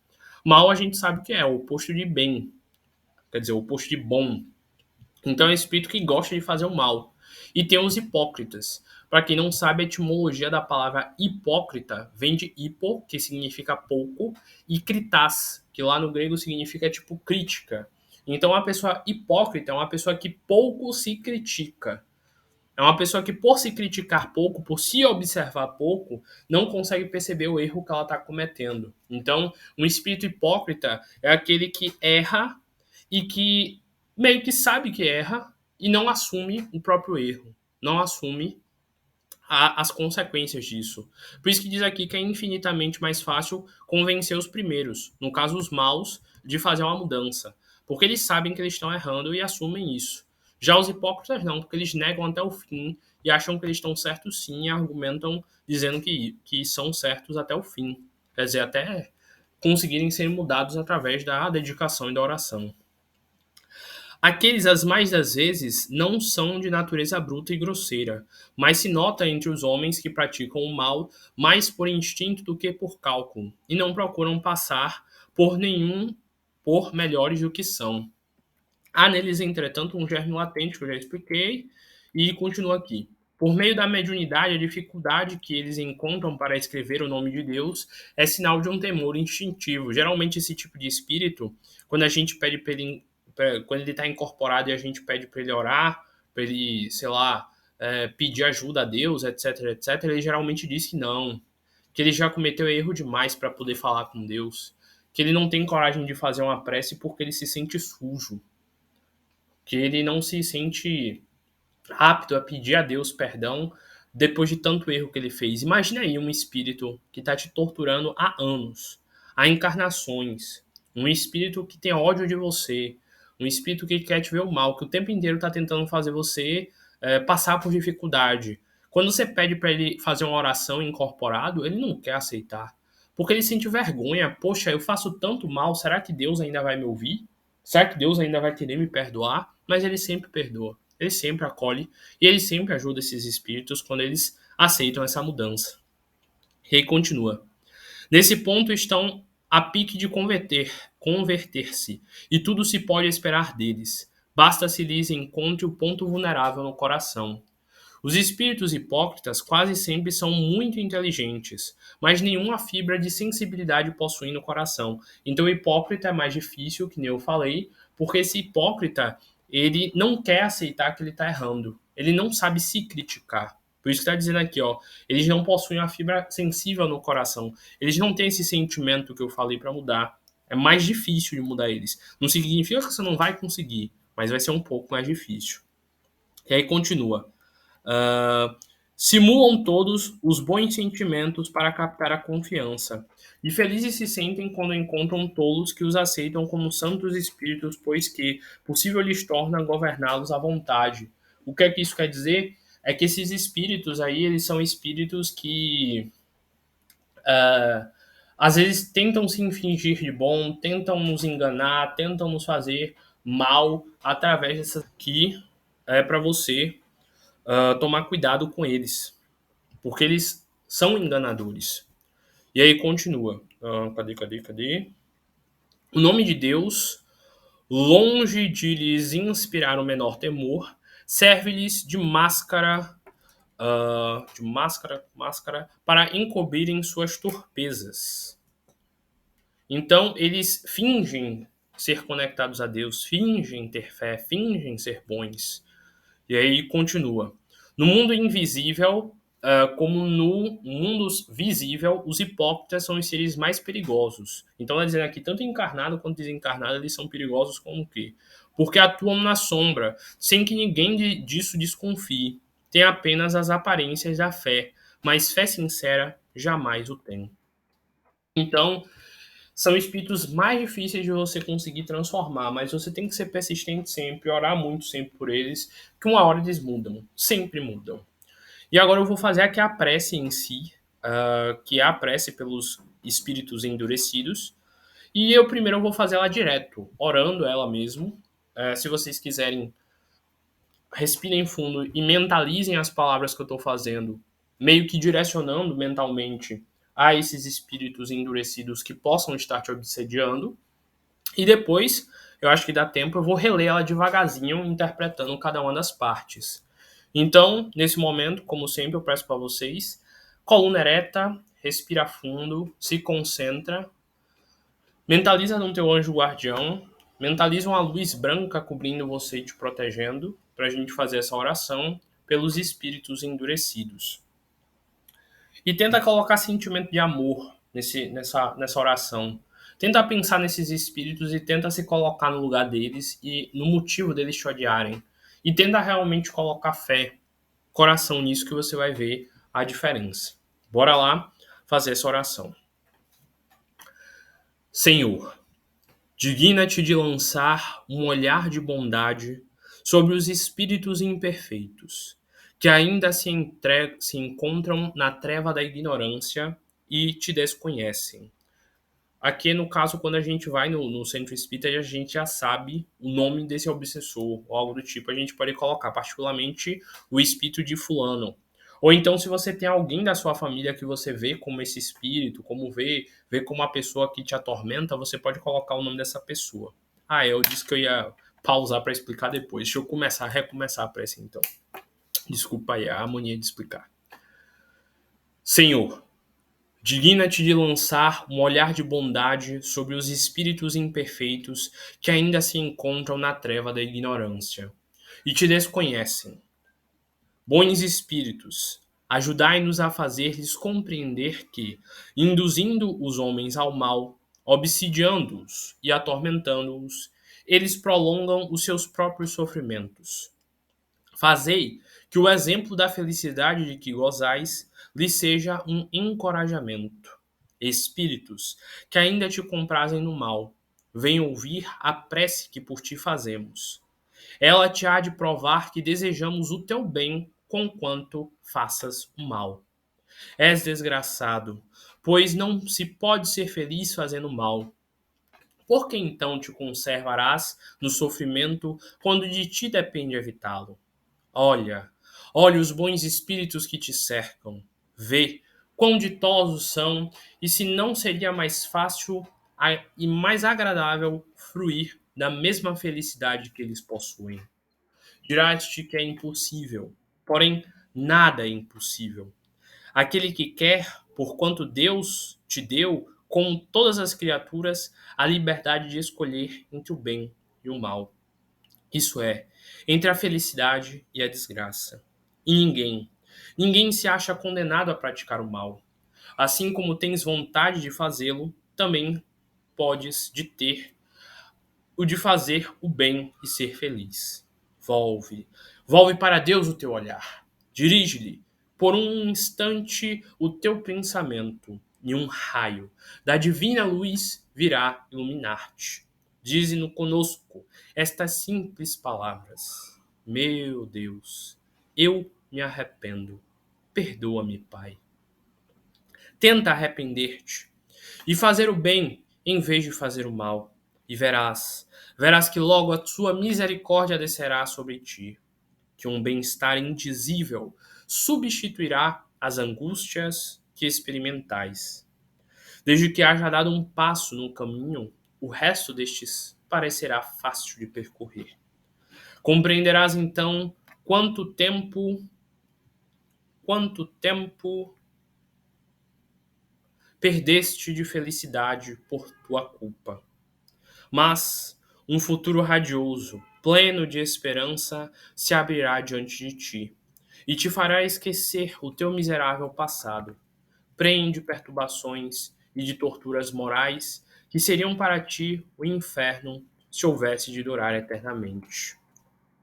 Speaker 1: Mal a gente sabe o que é o oposto de bem, quer dizer, o oposto de bom. Então é um espírito que gosta de fazer o mal. E tem os hipócritas. Para quem não sabe, a etimologia da palavra hipócrita vem de hipo, que significa pouco, e kritas, que lá no grego significa tipo crítica. Então a pessoa hipócrita é uma pessoa que pouco se critica. É uma pessoa que, por se criticar pouco, por se observar pouco, não consegue perceber o erro que ela está cometendo. Então, um espírito hipócrita é aquele que erra e que meio que sabe que erra e não assume o próprio erro, não assume as consequências disso. Por isso que diz aqui que é infinitamente mais fácil convencer os primeiros, no caso os maus, de fazer uma mudança, porque eles sabem que eles estão errando e assumem isso. Já os hipócritas não, porque eles negam até o fim e acham que eles estão certos sim e argumentam dizendo que são certos até o fim. Quer dizer, até conseguirem ser mudados através da dedicação e da oração. Aqueles, as mais das vezes, não são de natureza bruta e grosseira, mas se nota entre os homens que praticam o mal mais por instinto do que por cálculo, e não procuram passar por melhores do que são. Há neles, entretanto, um germe latente, que eu já expliquei, e continua aqui. Por meio da mediunidade, a dificuldade que eles encontram para escrever o nome de Deus é sinal de um temor instintivo. Geralmente, esse tipo de espírito, quando a gente pede para ele, quando ele está incorporado e a gente pede para ele orar, para ele, sei lá, pedir ajuda a Deus, etc, etc, ele geralmente diz que não, que ele já cometeu erro demais para poder falar com Deus, que ele não tem coragem de fazer uma prece porque ele se sente sujo, que ele não se sente apto a pedir a Deus perdão depois de tanto erro que ele fez. Imagina aí um espírito que está te torturando há anos, há encarnações, um espírito que tem ódio de você, um espírito que quer te ver o mal, que o tempo inteiro está tentando fazer você passar por dificuldade. Quando você pede para ele fazer uma oração incorporado, ele não quer aceitar. Porque ele sente vergonha. Poxa, eu faço tanto mal, será que Deus ainda vai me ouvir? Será que Deus ainda vai querer me perdoar? Mas ele sempre perdoa, ele sempre acolhe e ele sempre ajuda esses espíritos quando eles aceitam essa mudança. E aí continua. Nesse ponto estão a pique de converter-se, e tudo se pode esperar deles. Basta se lhes encontre o ponto vulnerável no coração. Os espíritos hipócritas quase sempre são muito inteligentes, mas nenhuma fibra de sensibilidade possuem no coração. Então o hipócrita é mais difícil, que nem eu falei, porque esse hipócrita, ele não quer aceitar que ele está errando. Ele não sabe se criticar. Por isso que está dizendo aqui, ó, eles não possuem uma fibra sensível no coração. Eles não têm esse sentimento que eu falei para mudar. É mais difícil de mudar eles. Não significa que você não vai conseguir, mas vai ser um pouco mais difícil. E aí continua. Uh, simulam todos os bons sentimentos para captar a confiança. E felizes se sentem quando encontram tolos que os aceitam como santos espíritos, pois que possível lhes torna governá-los à vontade. O que é que isso quer dizer? É que esses espíritos aí, eles são espíritos que às vezes tentam se fingir de bom, tentam nos enganar, tentam nos fazer mal através dessa aqui para você tomar cuidado com eles, porque eles são enganadores. E aí continua. Cadê? O nome de Deus, longe de lhes inspirar o menor temor, serve-lhes de máscara para encobrirem suas torpezas. Então, eles fingem ser conectados a Deus, fingem ter fé, fingem ser bons. E aí continua. No mundo invisível, como no mundo visível, os hipócritas são os seres mais perigosos. Então, ela dizendo aqui, tanto encarnado quanto desencarnado, eles são perigosos como o quê? Porque atuam na sombra, sem que ninguém disso desconfie. Tem apenas as aparências da fé, mas fé sincera jamais o tem. Então, são espíritos mais difíceis de você conseguir transformar, mas você tem que ser persistente sempre, orar muito sempre por eles, que uma hora eles mudam, sempre mudam. E agora eu vou fazer aqui a prece em si, que é a prece pelos espíritos endurecidos. E eu primeiro vou fazer ela direto, orando ela mesmo. Se vocês quiserem, respirem fundo e mentalizem as palavras que eu estou fazendo, meio que direcionando mentalmente a esses espíritos endurecidos que possam estar te obsediando. E depois, eu acho que dá tempo, eu vou reler ela devagarzinho, interpretando cada uma das partes. Então, nesse momento, como sempre, eu peço para vocês, coluna ereta, respira fundo, se concentra, mentaliza no teu anjo guardião, mentaliza uma luz branca cobrindo você e te protegendo, para a gente fazer essa oração pelos espíritos endurecidos. E tenta colocar sentimento de amor nessa oração. Tenta pensar nesses espíritos e tenta se colocar no lugar deles e no motivo deles te odiarem. E tenta realmente colocar fé, coração nisso que você vai ver a diferença. Bora lá fazer essa oração. Senhor, digna-te de lançar um olhar de bondade sobre os espíritos imperfeitos, que ainda se encontram na treva da ignorância e te desconhecem. Aqui, no caso, quando a gente vai no centro espírita, a gente já sabe o nome desse obsessor ou algo do tipo. A gente pode colocar, particularmente, o espírito de fulano. Ou então, se você tem alguém da sua família que você vê como esse espírito, como vê como uma pessoa que te atormenta, você pode colocar o nome dessa pessoa. Eu disse que eu ia pausar para explicar depois. Deixa eu recomeçar a prece, então. Desculpa aí a mania de explicar. Senhor, digna-te de lançar um olhar de bondade sobre os espíritos imperfeitos que ainda se encontram na treva da ignorância e te desconhecem. Bons espíritos, ajudai-nos a fazer-lhes compreender que, induzindo os homens ao mal, obsidiando-os e atormentando-os, eles prolongam os seus próprios sofrimentos. Fazei que o exemplo da felicidade de que gozais lhe seja um encorajamento. Espíritos que ainda te comprazem no mal, venham ouvir a prece que por ti fazemos. Ela te há de provar que desejamos o teu bem conquanto faças o mal. És desgraçado, pois não se pode ser feliz fazendo mal. Por que então te conservarás no sofrimento quando de ti depende evitá-lo? Olha, olha os bons espíritos que te cercam. Vê quão ditosos são e se não seria mais fácil e mais agradável fruir da mesma felicidade que eles possuem. Dirás-te que é impossível, porém nada é impossível. Aquele que quer, porquanto Deus te deu, com todas as criaturas, a liberdade de escolher entre o bem e o mal. Isso é, entre a felicidade e a desgraça. E ninguém se acha condenado a praticar o mal. Assim como tens vontade de fazê-lo, também podes de ter o de fazer o bem e ser feliz. Volve para Deus o teu olhar. Dirige-lhe por um instante o teu pensamento, e um raio da divina luz virá iluminar-te. Dize-no conosco estas simples palavras: Meu Deus, eu me arrependo. Perdoa-me, Pai. Tenta arrepender-te e fazer o bem em vez de fazer o mal, e verás que logo a sua misericórdia descerá sobre ti, que um bem-estar indizível substituirá as angústias que experimentais. Desde que haja dado um passo no caminho, o resto destes parecerá fácil de percorrer. Compreenderás então quanto tempo perdeste de felicidade por tua culpa. Mas um futuro radioso, pleno de esperança, se abrirá diante de ti e te fará esquecer o teu miserável passado, prêmio de perturbações e de torturas morais que seriam para ti o inferno se houvesse de durar eternamente.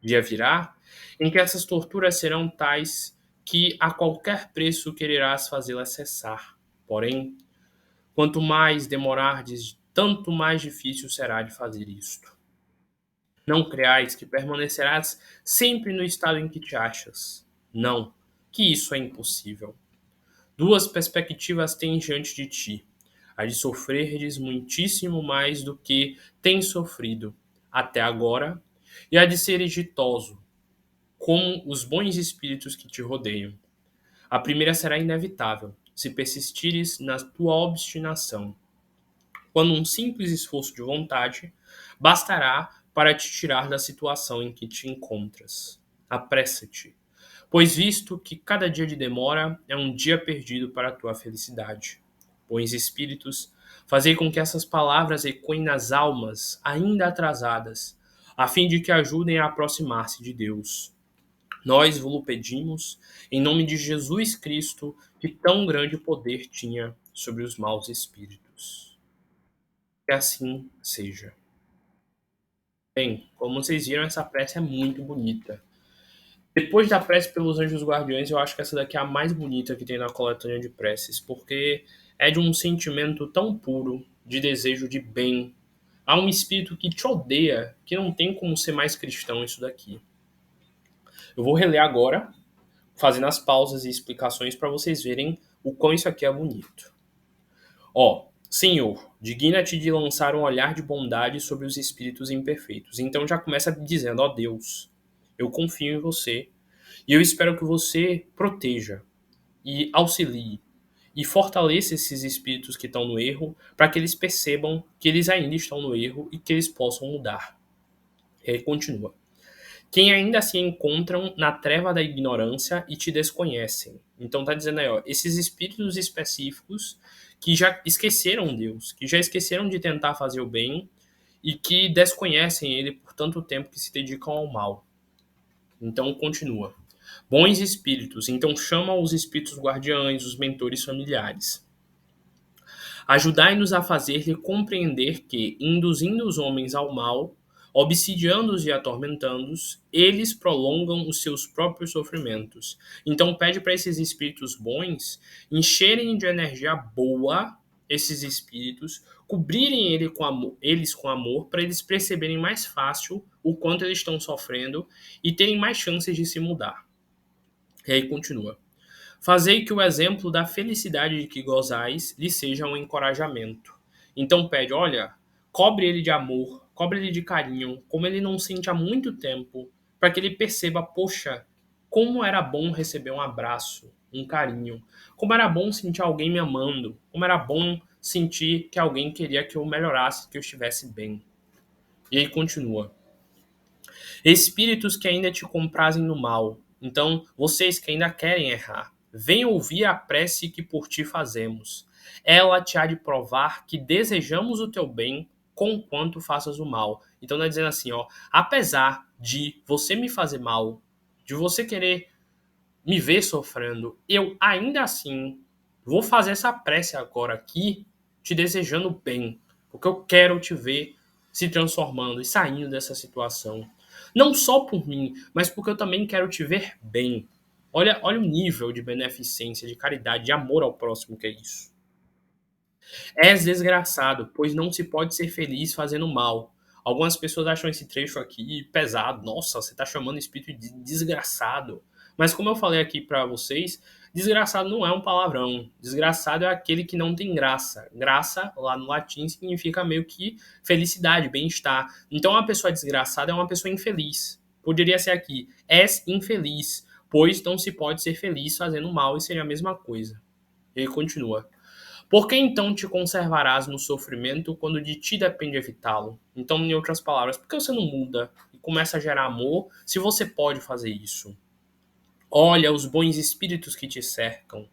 Speaker 1: Dia virá em que essas torturas serão tais que a qualquer preço quererás fazê-las cessar. Porém, quanto mais demorardes, tanto mais difícil será de fazer isto. Não creais que permanecerás sempre no estado em que te achas. Não, que isso é impossível. Duas perspectivas tens diante de ti: a de sofreres muitíssimo mais do que tens sofrido até agora, e a de seres ditoso, como os bons espíritos que te rodeiam. A primeira será inevitável, se persistires na tua obstinação, quando um simples esforço de vontade bastará para te tirar da situação em que te encontras. Apressa-te, pois visto que cada dia de demora é um dia perdido para a tua felicidade. Bons espíritos, fazei com que essas palavras ecoem nas almas ainda atrasadas, a fim de que ajudem a aproximar-se de Deus. Nós vos pedimos, em nome de Jesus Cristo, que tão grande poder tinha sobre os maus espíritos. Que assim seja. Bem, como vocês viram, essa prece é muito bonita. Depois da prece pelos anjos guardiões, eu acho que essa daqui é a mais bonita que tem na coletânea de preces, porque é de um sentimento tão puro, de desejo de bem. Há um espírito que te odeia, que não tem como ser mais cristão isso daqui. Eu vou reler agora, fazendo as pausas e explicações para vocês verem o quão isso aqui é bonito. Ó, Senhor, digna-te de lançar um olhar de bondade sobre os espíritos imperfeitos. Então já começa dizendo, ó Deus, eu confio em você e eu espero que você proteja e auxilie e fortaleça esses espíritos que estão no erro para que eles percebam que eles ainda estão no erro e que eles possam mudar. E aí continua. Quem ainda se encontram na treva da ignorância e te desconhecem. Então tá dizendo aí, ó, esses espíritos específicos que já esqueceram Deus, que já esqueceram de tentar fazer o bem e que desconhecem ele por tanto tempo que se dedicam ao mal. Então continua. Bons espíritos, então chama os espíritos guardiães, os mentores familiares. Ajudai-nos a fazer-lhe compreender que, induzindo os homens ao mal, obsidiando-os e atormentando-os, eles prolongam os seus próprios sofrimentos. Então pede para esses espíritos bons encherem de energia boa esses espíritos, cobrirem eles com amor, para eles perceberem mais fácil o quanto eles estão sofrendo e terem mais chances de se mudar. E aí continua. Fazei que o exemplo da felicidade de que gozais lhe seja um encorajamento. Então pede, olha, cobre ele de amor, cobre ele de carinho, como ele não sente há muito tempo, para que ele perceba, poxa, como era bom receber um abraço, um carinho, como era bom sentir alguém me amando, como era bom sentir que alguém queria que eu melhorasse, que eu estivesse bem. E aí continua. Espíritos que ainda te comprazem no mal. Então, vocês que ainda querem errar, venham ouvir a prece que por ti fazemos. Ela te há de provar que desejamos o teu bem conquanto faças o mal. Então, está dizendo assim, ó, apesar de você me fazer mal, de você querer me ver sofrendo, eu ainda assim vou fazer essa prece agora aqui, te desejando bem, porque eu quero te ver se transformando e saindo dessa situação. Não só por mim, mas porque eu também quero te ver bem. Olha o nível de beneficência, de caridade, de amor ao próximo que é isso. És desgraçado, pois não se pode ser feliz fazendo mal. Algumas pessoas acham esse trecho aqui pesado. Nossa, você está chamando o espírito de desgraçado. Mas como eu falei aqui para vocês, desgraçado não é um palavrão. Desgraçado é aquele que não tem graça. Graça, lá no latim, significa meio que felicidade, bem-estar. Então, uma pessoa desgraçada é uma pessoa infeliz. Poderia ser aqui, és infeliz, pois não se pode ser feliz fazendo mal, e seria a mesma coisa. Ele continua. Por que então te conservarás no sofrimento quando de ti depende evitá-lo? Então, em outras palavras, por que você não muda e começa a gerar amor se você pode fazer isso? Olha os bons espíritos que te cercam.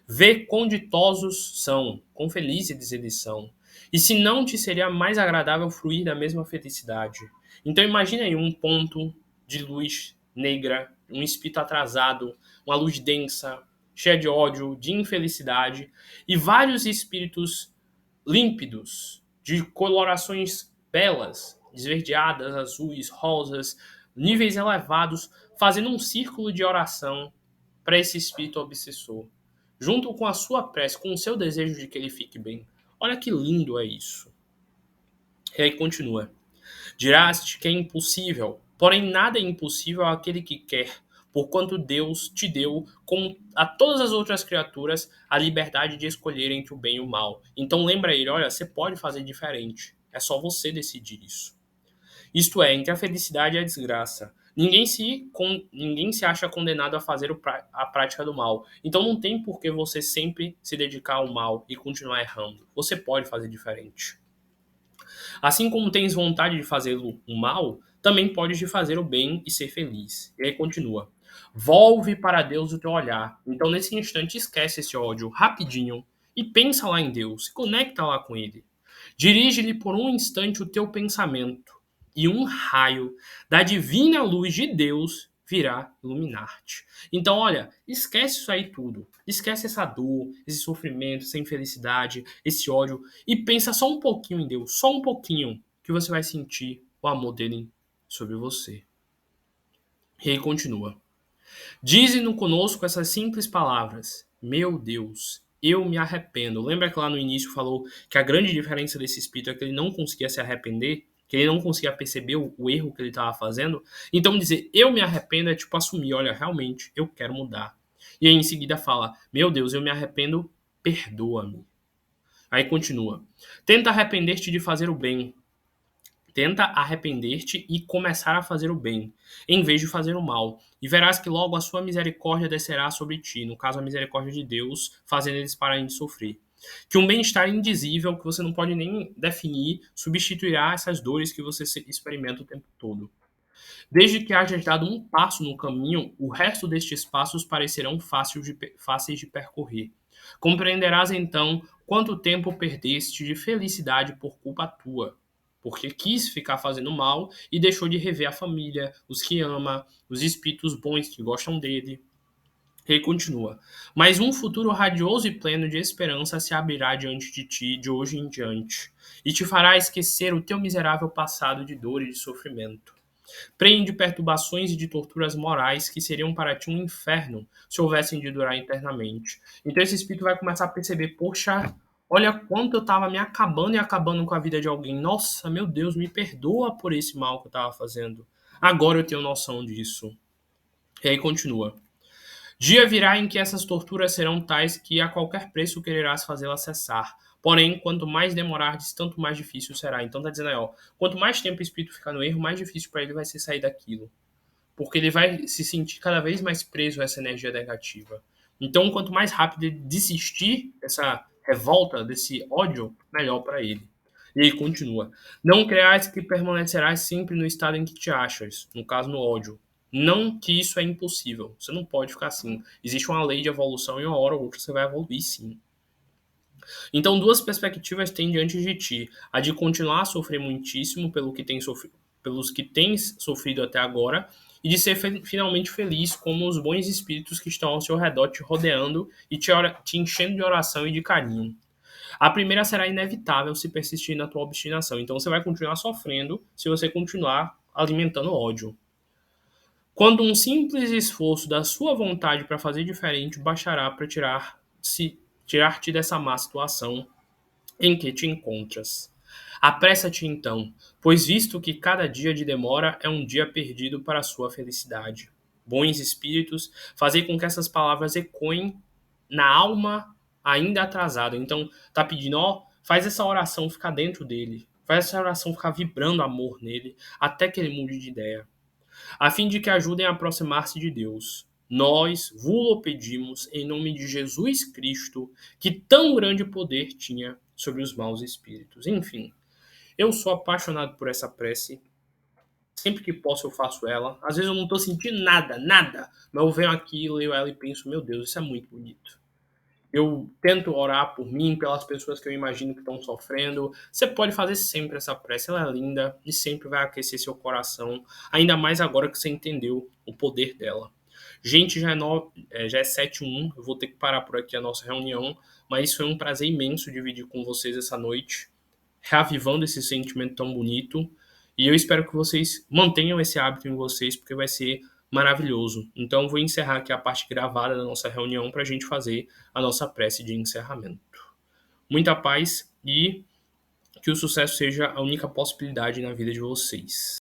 Speaker 1: Vê quão ditosos são, quão felizes eles são. E se não te seria mais agradável fruir da mesma felicidade? Então imagine aí um ponto de luz negra, um espírito atrasado, uma luz densa, cheia de ódio, de infelicidade, e vários espíritos límpidos, de colorações belas, esverdeadas, azuis, rosas, níveis elevados, fazendo um círculo de oração para esse espírito obsessor, junto com a sua prece, com o seu desejo de que ele fique bem. Olha que lindo é isso. E aí continua. Dirás-te que é impossível, porém nada é impossível àquele que quer, porquanto Deus te deu, como a todas as outras criaturas, a liberdade de escolher entre o bem e o mal. Então lembra ele, olha, você pode fazer diferente. É só você decidir isso. Isto é, entre a felicidade e a desgraça. Ninguém se acha condenado a fazer a prática do mal. Então não tem por que você sempre se dedicar ao mal e continuar errando. Você pode fazer diferente. Assim como tens vontade de fazer o mal, também podes de fazer o bem e ser feliz. E aí continua. Volve para Deus o teu olhar. Então, nesse instante, esquece esse ódio rapidinho e pensa lá em Deus. Se conecta lá com Ele. Dirige-lhe por um instante o teu pensamento, e um raio da divina luz de Deus virá iluminar-te. Então, olha, esquece isso aí tudo. Esquece essa dor, esse sofrimento, essa infelicidade, esse ódio, e pensa só um pouquinho em Deus, só um pouquinho, que você vai sentir o amor dele sobre você. E aí continua. Dize-no conosco essas simples palavras: Meu Deus, eu me arrependo. Lembra que lá no início falou que a grande diferença desse espírito é que ele não conseguia se arrepender? Que ele não conseguia perceber o erro que ele estava fazendo? Então dizer eu me arrependo é tipo assumir, olha, realmente eu quero mudar. E aí em seguida fala: Meu Deus, eu me arrependo, perdoa-me. Aí continua. Tenta arrepender-te de fazer o bem. Tenta arrepender-te e começar a fazer o bem, em vez de fazer o mal, e verás que logo a sua misericórdia descerá sobre ti, no caso a misericórdia de Deus, fazendo eles pararem de sofrer. Que um bem-estar indizível, que você não pode nem definir, substituirá essas dores que você experimenta o tempo todo. Desde que hajas dado um passo no caminho, o resto destes passos parecerão fáceis de percorrer. Compreenderás então quanto tempo perdeste de felicidade por culpa tua, porque quis ficar fazendo mal e deixou de rever a família, os que ama, os espíritos bons que gostam dele. Ele continua. Mas um futuro radioso e pleno de esperança se abrirá diante de ti de hoje em diante, e te fará esquecer o teu miserável passado de dor e de sofrimento. Prêmio de perturbações e de torturas morais que seriam para ti um inferno se houvessem de durar eternamente. Então esse espírito vai começar a perceber, poxa, olha quanto eu estava me acabando e acabando com a vida de alguém. Nossa, meu Deus, me perdoa por esse mal que eu estava fazendo. Agora eu tenho noção disso. E aí continua. Dia virá em que essas torturas serão tais que a qualquer preço quererás fazê-la cessar. Porém, quanto mais demorardes, tanto mais difícil será. Então tá dizendo aí, ó, quanto mais tempo o espírito ficar no erro, mais difícil para ele vai ser sair daquilo. Porque ele vai se sentir cada vez mais preso a essa energia negativa. Então, quanto mais rápido ele desistir dessa revolta, desse ódio, melhor para ele. E aí continua. Não creais que permanecerás sempre no estado em que te achas, no caso no ódio. Não que isso é impossível. Você não pode ficar assim. Existe uma lei de evolução e uma hora ou outra você vai evoluir sim. Então, duas perspectivas têm diante de ti: a de continuar a sofrer muitíssimo pelos que tens sofrido até agora, e de ser finalmente feliz como os bons espíritos que estão ao seu redor te rodeando e te enchendo de oração e de carinho. A primeira será inevitável se persistir na tua obstinação. Então você vai continuar sofrendo se você continuar alimentando ódio. Quando um simples esforço da sua vontade para fazer diferente bastará para tirar-te dessa má situação em que te encontras. Apressa-te então, pois visto que cada dia de demora é um dia perdido para a sua felicidade. Bons espíritos, fazei com que essas palavras ecoem na alma ainda atrasada. Então, tá pedindo, ó, faz essa oração ficar dentro dele. Faz essa oração ficar vibrando amor nele, até que ele mude de ideia, a fim de que ajudem a aproximar-se de Deus. Nós vos pedimos em nome de Jesus Cristo, que tão grande poder tinha sobre os maus espíritos. Enfim, eu sou apaixonado por essa prece. Sempre que posso eu faço ela. Às vezes eu não estou sentindo nada, nada. Mas eu venho aqui, leio ela e penso, meu Deus, isso é muito bonito. Eu tento orar por mim, pelas pessoas que eu imagino que estão sofrendo. Você pode fazer sempre essa prece, ela é linda e sempre vai aquecer seu coração, ainda mais agora que você entendeu o poder dela. Gente, já é 7h01, eu vou ter que parar por aqui a nossa reunião, mas foi um prazer imenso dividir com vocês essa noite, reavivando esse sentimento tão bonito, e eu espero que vocês mantenham esse hábito em vocês, porque vai ser maravilhoso. Então, vou encerrar aqui a parte gravada da nossa reunião para a gente fazer a nossa prece de encerramento. Muita paz e que o sucesso seja a única possibilidade na vida de vocês.